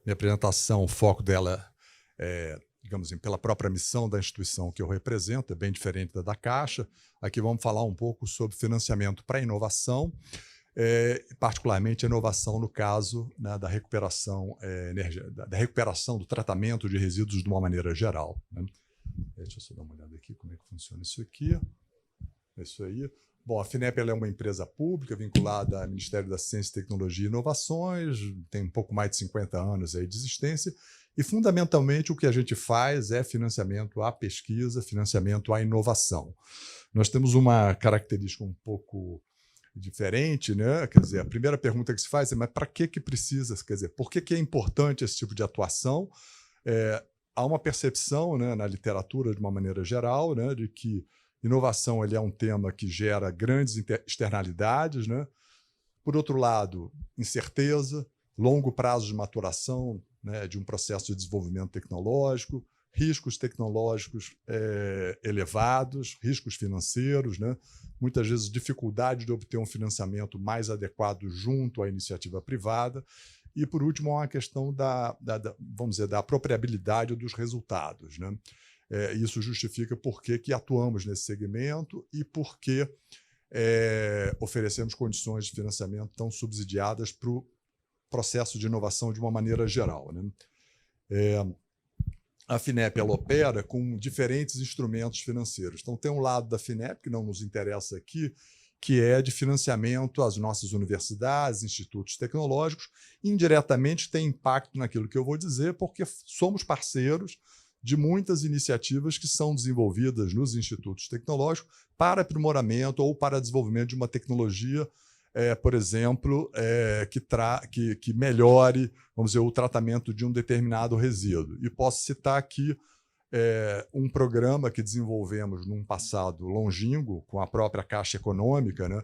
Minha apresentação, o foco dela digamos assim, pela própria missão da instituição que eu represento, é bem diferente da Caixa. Aqui vamos falar um pouco sobre financiamento para inovação, particularmente a inovação no caso, né, da recuperação da recuperação do tratamento de resíduos de uma maneira geral, né? Deixa eu só dar uma olhada aqui como é que funciona isso aqui. É isso aí. Bom, a FINEP ela é uma empresa pública vinculada ao Ministério da Ciência, Tecnologia e Inovações, tem um pouco mais de 50 anos aí de existência, e fundamentalmente o que a gente faz é financiamento à pesquisa, financiamento à inovação. Nós temos uma característica um pouco diferente, né? Quer dizer, a primeira pergunta que se faz é: mas para que precisa? Quer dizer, por que é importante esse tipo de atuação? Há uma percepção, né, na literatura de uma maneira geral, né, de que inovação ele é um tema que gera grandes externalidades, né? Por outro lado, incerteza, longo prazo de maturação, né, de um processo de desenvolvimento tecnológico, riscos tecnológicos elevados, riscos financeiros, né? Muitas vezes dificuldade de obter um financiamento mais adequado junto à iniciativa privada. E, por último, há uma questão vamos dizer, da apropriabilidade dos resultados, né? Isso justifica por que atuamos nesse segmento e por que oferecemos condições de financiamento tão subsidiadas para o processo de inovação de uma maneira geral, né? A FINEP ela opera com diferentes instrumentos financeiros. Então, tem um lado da FINEP, que não nos interessa aqui, que é de financiamento às nossas universidades, institutos tecnológicos. Indiretamente tem impacto naquilo que eu vou dizer, porque somos parceiros de muitas iniciativas que são desenvolvidas nos institutos tecnológicos para aprimoramento ou para desenvolvimento de uma tecnologia, por exemplo, que melhore, vamos dizer, o tratamento de um determinado resíduo. E posso citar aqui um programa que desenvolvemos num passado longínquo com a própria Caixa Econômica, né,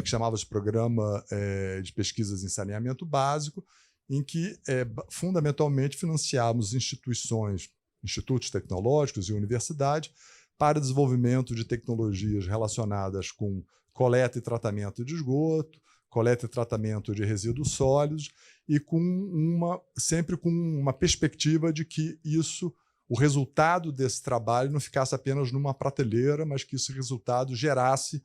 que chamava-se Programa de Pesquisas em Saneamento Básico, em que fundamentalmente financiávamos institutos tecnológicos e universidades para desenvolvimento de tecnologias relacionadas com coleta e tratamento de esgoto, coleta e tratamento de resíduos sólidos, e sempre com uma perspectiva de que o resultado desse trabalho não ficasse apenas numa prateleira, mas que esse resultado gerasse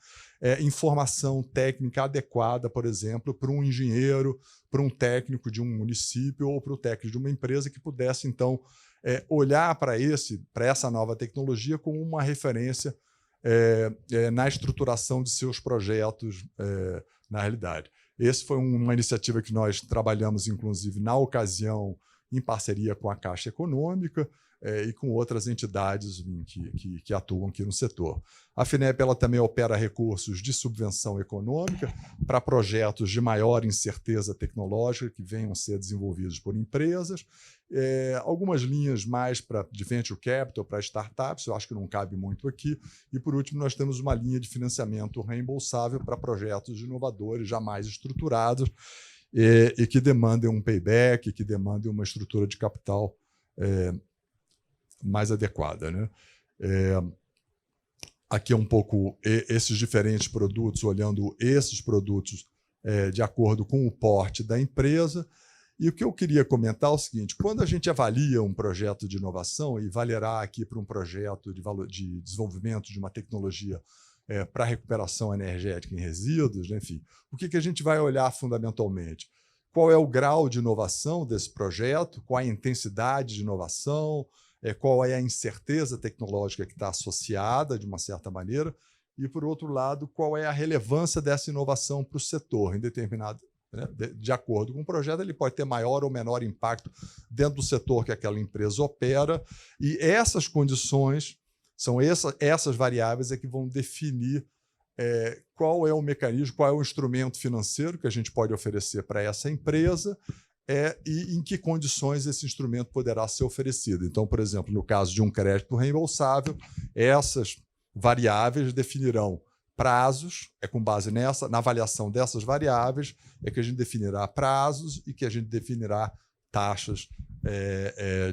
informação técnica adequada, por exemplo, para um engenheiro, para um técnico de um município ou para o técnico de uma empresa que pudesse, então, olhar para essa nova tecnologia como uma referência na estruturação de seus projetos na realidade. Essa foi uma iniciativa que nós trabalhamos, inclusive, na ocasião, em parceria com a Caixa Econômica e com outras entidades que atuam aqui no setor. A FINEP ela também opera recursos de subvenção econômica para projetos de maior incerteza tecnológica que venham a ser desenvolvidos por empresas, algumas linhas mais de venture capital para startups, eu acho que não cabe muito aqui, e, por último, nós temos uma linha de financiamento reembolsável para projetos inovadores já mais estruturados e que demandem um payback, que demandem uma estrutura de capital mais adequada, né? Aqui é um pouco esses diferentes produtos, olhando esses produtos de acordo com o porte da empresa. E o que eu queria comentar é o seguinte: quando a gente avalia um projeto de inovação, e valerá aqui para um projeto de desenvolvimento de uma tecnologia para recuperação energética em resíduos, né? Enfim, o que a gente vai olhar fundamentalmente? Qual é o grau de inovação desse projeto? Qual a intensidade de inovação? Qual é a incerteza tecnológica que está associada, de uma certa maneira? E, por outro lado, qual é a relevância dessa inovação para o setor em determinado... Né? De acordo com o projeto, ele pode ter maior ou menor impacto dentro do setor que aquela empresa opera, e essas condições, são essas variáveis que vão definir qual é o mecanismo, qual é o instrumento financeiro que a gente pode oferecer para essa empresa e em que condições esse instrumento poderá ser oferecido. Então, por exemplo, no caso de um crédito reembolsável, essas variáveis definirão prazos, com base na avaliação dessas variáveis, que a gente definirá prazos e que a gente definirá taxas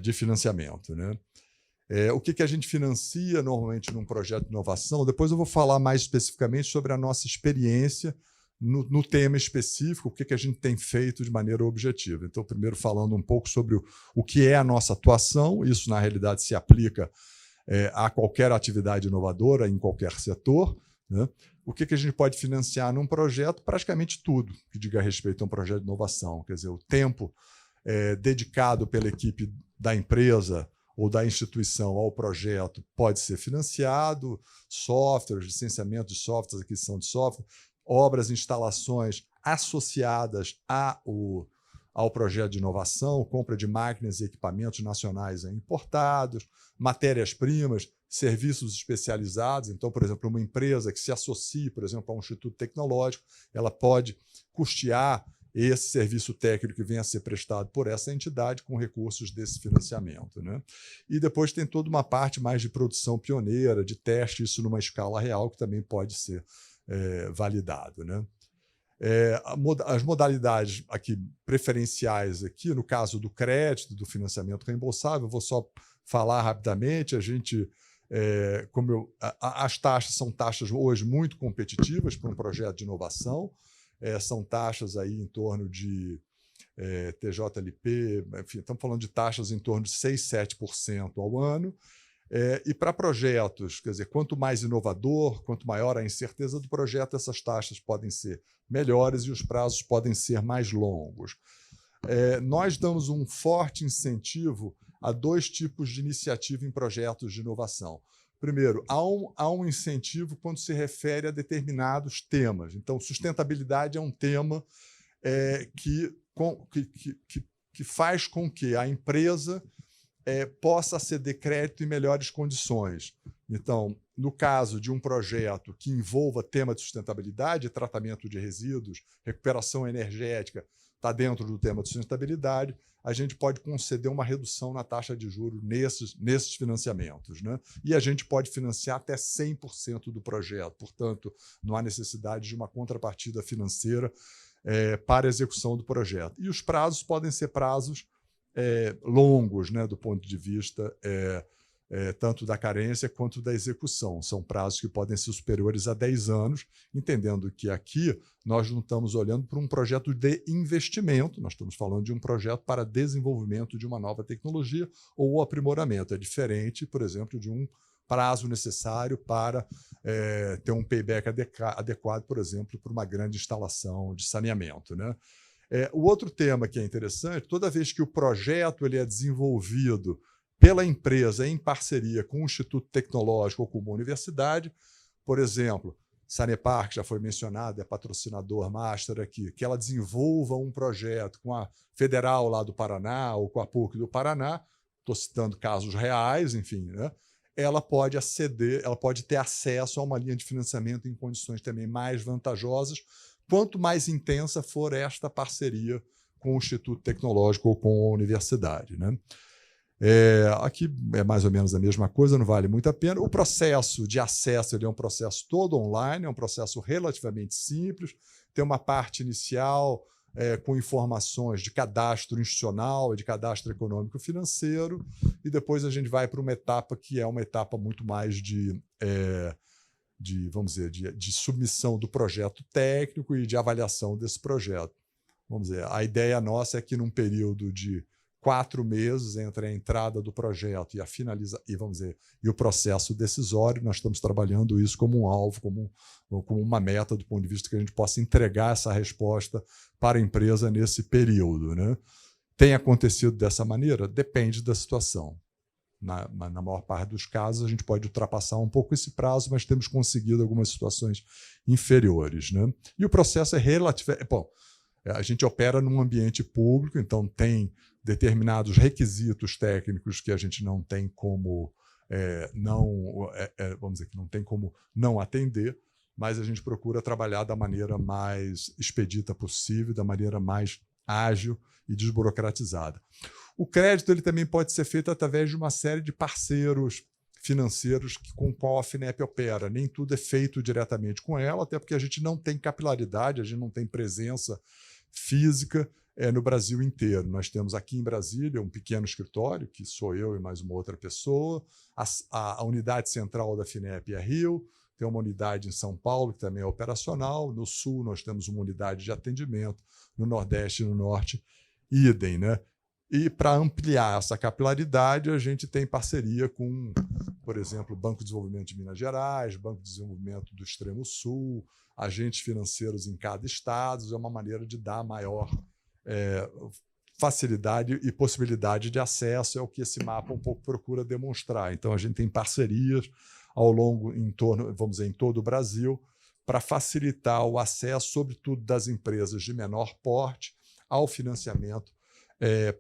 de financiamento, né? O que a gente financia normalmente num projeto de inovação? Depois eu vou falar mais especificamente sobre a nossa experiência no tema específico, o que a gente tem feito de maneira objetiva. Então, primeiro falando um pouco sobre o que é a nossa atuação, isso na realidade se aplica a qualquer atividade inovadora em qualquer setor, né? O que a gente pode financiar num projeto? Praticamente tudo que diga respeito a um projeto de inovação. Quer dizer, o tempo dedicado pela equipe da empresa ou da instituição ao projeto pode ser financiado, softwares, licenciamento de softwares, aquisição de software, obras, instalações associadas ao projeto de inovação, compra de máquinas e equipamentos nacionais importados, matérias-primas, serviços especializados. Então, por exemplo, uma empresa que se associe, por exemplo, a um instituto tecnológico, ela pode custear esse serviço técnico que venha a ser prestado por essa entidade com recursos desse financiamento, né? E depois tem toda uma parte mais de produção pioneira, de teste, isso numa escala real, que também pode ser validado, né? As modalidades aqui preferenciais, aqui, no caso do crédito, do financiamento reembolsável, eu vou só falar rapidamente. A gente, as taxas são taxas hoje muito competitivas para um projeto de inovação. São taxas aí em torno de TJLP, enfim, estamos falando de taxas em torno de 6%, 7% ao ano. E para projetos, quer dizer, quanto mais inovador, quanto maior a incerteza do projeto, essas taxas podem ser melhores e os prazos podem ser mais longos. Nós damos um forte incentivo a dois tipos de iniciativa em projetos de inovação. Primeiro, há um incentivo quando se refere a determinados temas. Então, sustentabilidade é um tema que faz com que a empresa possa aceder crédito em melhores condições. Então, no caso de um projeto que envolva tema de sustentabilidade, tratamento de resíduos, recuperação energética, está dentro do tema de sustentabilidade, a gente pode conceder uma redução na taxa de juros nesses financiamentos, né? E a gente pode financiar até 100% do projeto. Portanto, não há necessidade de uma contrapartida financeira para a execução do projeto. E os prazos podem ser prazos longos, né, do ponto de vista tanto da carência quanto da execução. São prazos que podem ser superiores a 10 anos, entendendo que aqui nós não estamos olhando para um projeto de investimento, nós estamos falando de um projeto para desenvolvimento de uma nova tecnologia ou aprimoramento. É diferente, por exemplo, de um prazo necessário para ter um payback adequado, por exemplo, para uma grande instalação de saneamento, né? O outro tema que é interessante, toda vez que o projeto ele é desenvolvido pela empresa em parceria com um instituto tecnológico ou com uma universidade, por exemplo, Sanepar, que já foi mencionado, é patrocinador master aqui, que ela desenvolva um projeto com a Federal lá do Paraná ou com a PUC do Paraná, estou citando casos reais, enfim, né? Ela pode ter acesso a uma linha de financiamento em condições também mais vantajosas, quanto mais intensa for esta parceria com o Instituto Tecnológico ou com a universidade, né? Aqui é mais ou menos a mesma coisa, não vale muito a pena. O processo de acesso ele é um processo todo online, é um processo relativamente simples, tem uma parte inicial com informações de cadastro institucional, de cadastro econômico financeiro, e depois a gente vai para uma etapa que é uma etapa muito mais vamos dizer, de submissão do projeto técnico e de avaliação desse projeto. Vamos dizer, a ideia nossa é que num período de 4 meses entre a entrada do projeto e a vamos dizer, e o processo decisório, nós estamos trabalhando isso como um alvo, como uma meta do ponto de vista que a gente possa entregar essa resposta para a empresa nesse período, né? Tem acontecido dessa maneira? Depende da situação. Na maior parte dos casos, a gente pode ultrapassar um pouco esse prazo, mas temos conseguido algumas situações inferiores, né? E o processo é relativo. Bom, a gente opera num ambiente público, então tem determinados requisitos técnicos que a gente não tem como vamos dizer que não tem como não atender, mas a gente procura trabalhar da maneira mais expedita possível, da maneira mais ágil e desburocratizada. O crédito ele também pode ser feito através de uma série de parceiros financeiros com o qual a FINEP opera. Nem tudo é feito diretamente com ela, até porque a gente não tem capilaridade, a gente não tem presença física no Brasil inteiro. Nós temos aqui em Brasília um pequeno escritório, que sou eu e mais uma outra pessoa. A unidade central da FINEP é Rio, tem uma unidade em São Paulo, que também é operacional. No Sul, nós temos uma unidade de atendimento. No Nordeste e no Norte, idem, né? E para ampliar essa capilaridade, a gente tem parceria com, por exemplo, o Banco de Desenvolvimento de Minas Gerais, Banco de Desenvolvimento do Extremo Sul, agentes financeiros em cada estado. É uma maneira de dar maior facilidade e possibilidade de acesso, é o que esse mapa um pouco procura demonstrar. Então, a gente tem parcerias ao longo, em torno, vamos dizer, em todo o Brasil, para facilitar o acesso, sobretudo das empresas de menor porte, ao financiamento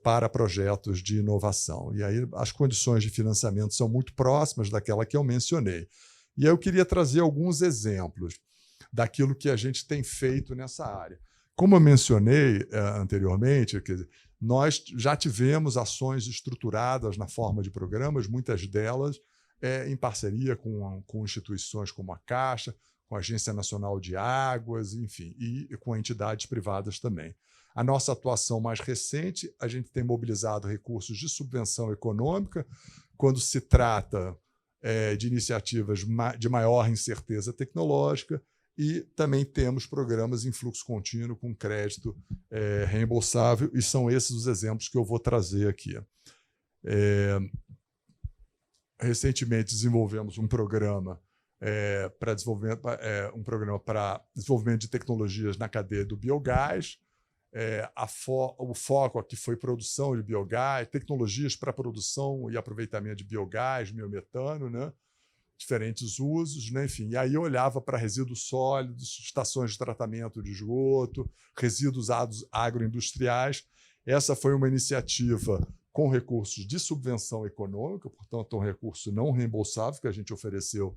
para projetos de inovação. E aí as condições de financiamento são muito próximas daquela que eu mencionei. E aí eu queria trazer alguns exemplos daquilo que a gente tem feito nessa área. Como eu mencionei anteriormente, quer dizer, nós já tivemos ações estruturadas na forma de programas, muitas delas em parceria com instituições como a Caixa, com a Agência Nacional de Águas, enfim, e com entidades privadas também. A nossa atuação mais recente, a gente tem mobilizado recursos de subvenção econômica quando se trata de iniciativas de maior incerteza tecnológica, e também temos programas em fluxo contínuo com crédito reembolsável, e são esses os exemplos que eu vou trazer aqui. Recentemente desenvolvemos um programa para desenvolvimento de tecnologias na cadeia do biogás. O foco aqui foi produção de biogás, tecnologias para produção e aproveitamento de biogás, biometano, né? Diferentes usos, né? Enfim. E aí eu olhava para resíduos sólidos, estações de tratamento de esgoto, resíduos agroindustriais. Essa foi uma iniciativa com recursos de subvenção econômica, portanto, um recurso não reembolsável que a gente ofereceu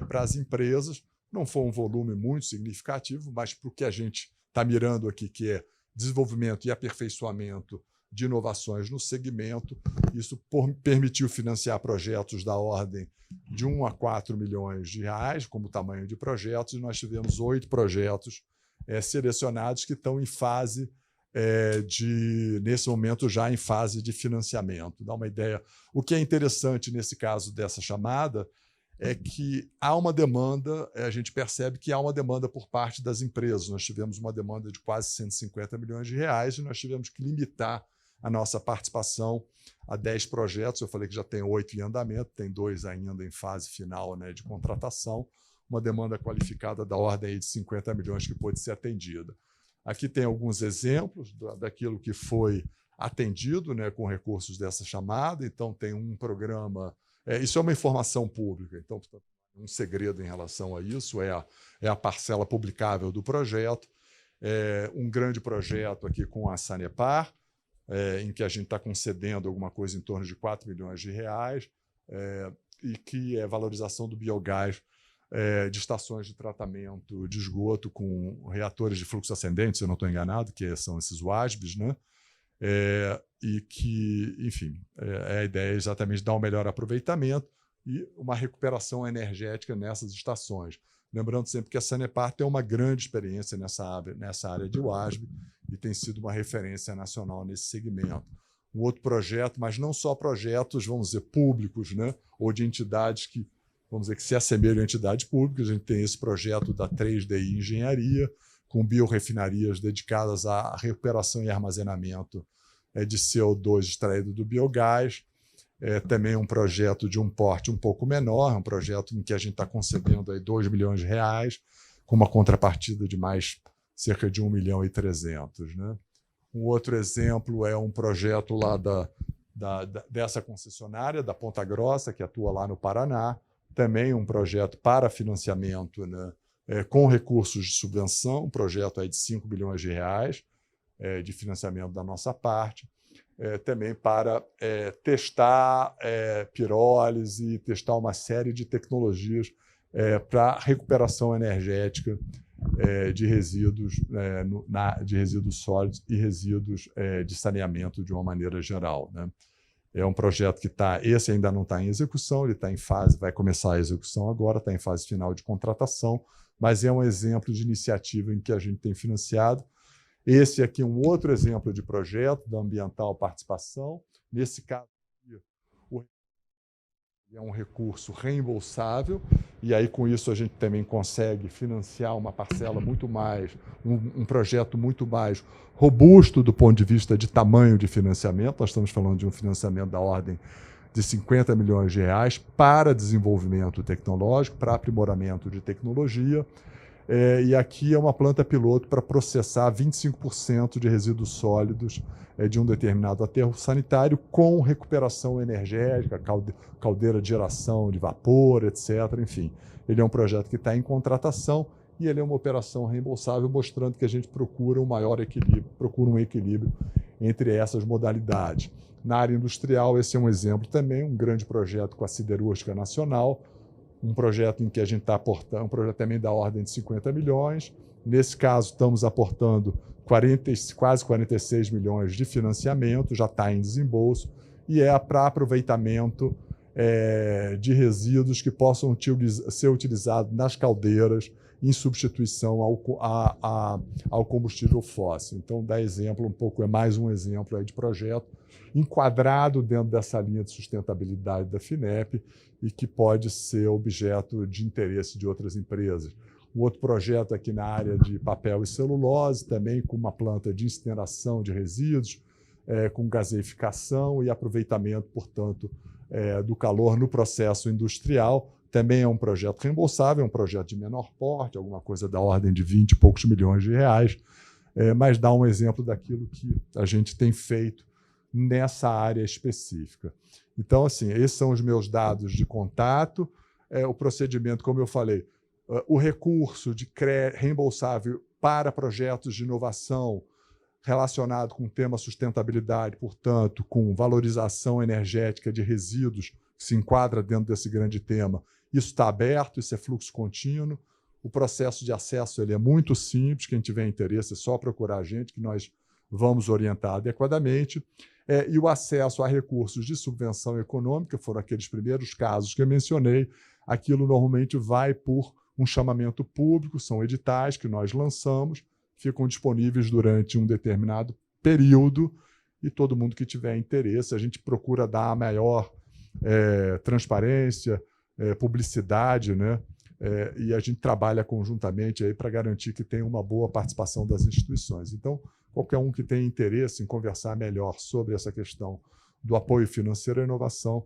para as empresas. Não foi um volume muito significativo, mas para o que a gente está mirando aqui, que é desenvolvimento e aperfeiçoamento de inovações no segmento, isso permitiu financiar projetos da ordem de 1 a 4 milhões de reais, como tamanho de projetos, e nós tivemos 8 projetos selecionados que estão em fase nesse momento, já em fase de financiamento. Dá uma ideia. O que é interessante nesse caso dessa chamada é que há uma demanda, a gente percebe que há uma demanda por parte das empresas. Nós tivemos uma demanda de quase 150 milhões de reais e nós tivemos que limitar a nossa participação a 10 projetos. Eu falei que já tem 8 em andamento, tem 2 ainda em fase final, né, de contratação, uma demanda qualificada da ordem de 50 milhões que pôde ser atendida. Aqui tem alguns exemplos daquilo que foi atendido, né, com recursos dessa chamada. Então, tem um programa... isso é uma informação pública, então, um segredo em relação a isso é a parcela publicável do projeto. Um grande projeto aqui com a Sanepar, em que a gente está concedendo alguma coisa em torno de 4 milhões de reais, e que é valorização do biogás de estações de tratamento de esgoto com reatores de fluxo ascendente, se eu não estou enganado, que são esses WASBs, né? E que, enfim, a ideia é exatamente dar um melhor aproveitamento e uma recuperação energética nessas estações. Lembrando sempre que a Sanepar tem uma grande experiência nessa área de WASB e tem sido uma referência nacional nesse segmento. Um outro projeto, mas não só projetos, vamos dizer, públicos, né? Ou de entidades que, vamos dizer, que se assemelham a entidades públicas. A gente tem esse projeto da 3DI Engenharia, com biorefinarias dedicadas à recuperação e armazenamento de CO2 extraído do biogás. Também um projeto de um porte um pouco menor, um projeto em que a gente está concedendo aí 2 milhões de reais, com uma contrapartida de mais cerca de 1,3 milhão, né? Um outro exemplo é um projeto lá dessa concessionária, da Ponta Grossa, que atua lá no Paraná, também um projeto para financiamento, né, com recursos de subvenção, um projeto aí de 5 milhões de reais de financiamento da nossa parte, também para testar pirólise, testar uma série de tecnologias para recuperação energética de resíduos, de resíduos sólidos e resíduos de saneamento de uma maneira geral, né? É um projeto que esse ainda não está em execução, ele está em fase, vai começar a execução agora, está em fase final de contratação, mas é um exemplo de iniciativa em que a gente tem financiado. Esse aqui é um outro exemplo de projeto da Ambiental Participação. Nesse caso, o É um recurso reembolsável, e aí com isso a gente também consegue financiar uma parcela muito mais, um projeto muito mais robusto do ponto de vista de tamanho de financiamento. Nós estamos falando de um financiamento da ordem de 50 milhões de reais para desenvolvimento tecnológico, para aprimoramento de tecnologia. E aqui é uma planta piloto para processar 25% de resíduos sólidos de um determinado aterro sanitário com recuperação energética, caldeira de geração de vapor, etc. Enfim, ele é um projeto que está em contratação e ele é uma operação reembolsável, mostrando que a gente procura um maior equilíbrio, procura um equilíbrio entre essas modalidades. Na área industrial, esse é um exemplo também, um grande projeto com a Siderúrgica Nacional, um projeto em que a gente está aportando, um projeto também da ordem de 50 milhões. Nesse caso, estamos aportando quase 46 milhões de financiamento, já está em desembolso, e é para aproveitamento de resíduos que possam ser utilizados nas caldeiras em substituição ao combustível fóssil. Então, dá exemplo, é mais um exemplo aí de projeto enquadrado dentro dessa linha de sustentabilidade da FINEP e que pode ser objeto de interesse de outras empresas. Um outro projeto aqui na área de papel e celulose, também com uma planta de incineração de resíduos, com gaseificação e aproveitamento, portanto, do calor no processo industrial. Também é um projeto reembolsável, é um projeto de menor porte, alguma coisa da ordem de 20 e poucos milhões de reais, mas dá um exemplo daquilo que a gente tem feito nessa área específica. Então, assim, esses são os meus dados de contato. O procedimento, como eu falei, o recurso de reembolsável para projetos de inovação relacionado com o tema sustentabilidade, portanto, com valorização energética de resíduos, que se enquadra dentro desse grande tema. Isso está aberto, isso é fluxo contínuo. O processo de acesso ele é muito simples, quem tiver interesse é só procurar a gente, que nós vamos orientar adequadamente. E o acesso a recursos de subvenção econômica, foram aqueles primeiros casos que eu mencionei, aquilo normalmente vai por um chamamento público, são editais que nós lançamos, ficam disponíveis durante um determinado período, e todo mundo que tiver interesse, a gente procura dar a maior transparência, publicidade, né? E a gente trabalha conjuntamente para garantir que tenha uma boa participação das instituições. Então, qualquer um que tenha interesse em conversar melhor sobre essa questão do apoio financeiro à inovação,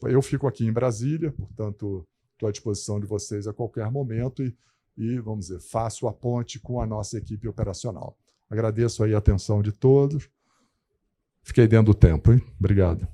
eu fico aqui em Brasília, portanto, estou à disposição de vocês a qualquer momento e, vamos dizer, faço a ponte com a nossa equipe operacional. Agradeço aí a atenção de todos. Fiquei dentro do tempo, hein? Obrigado.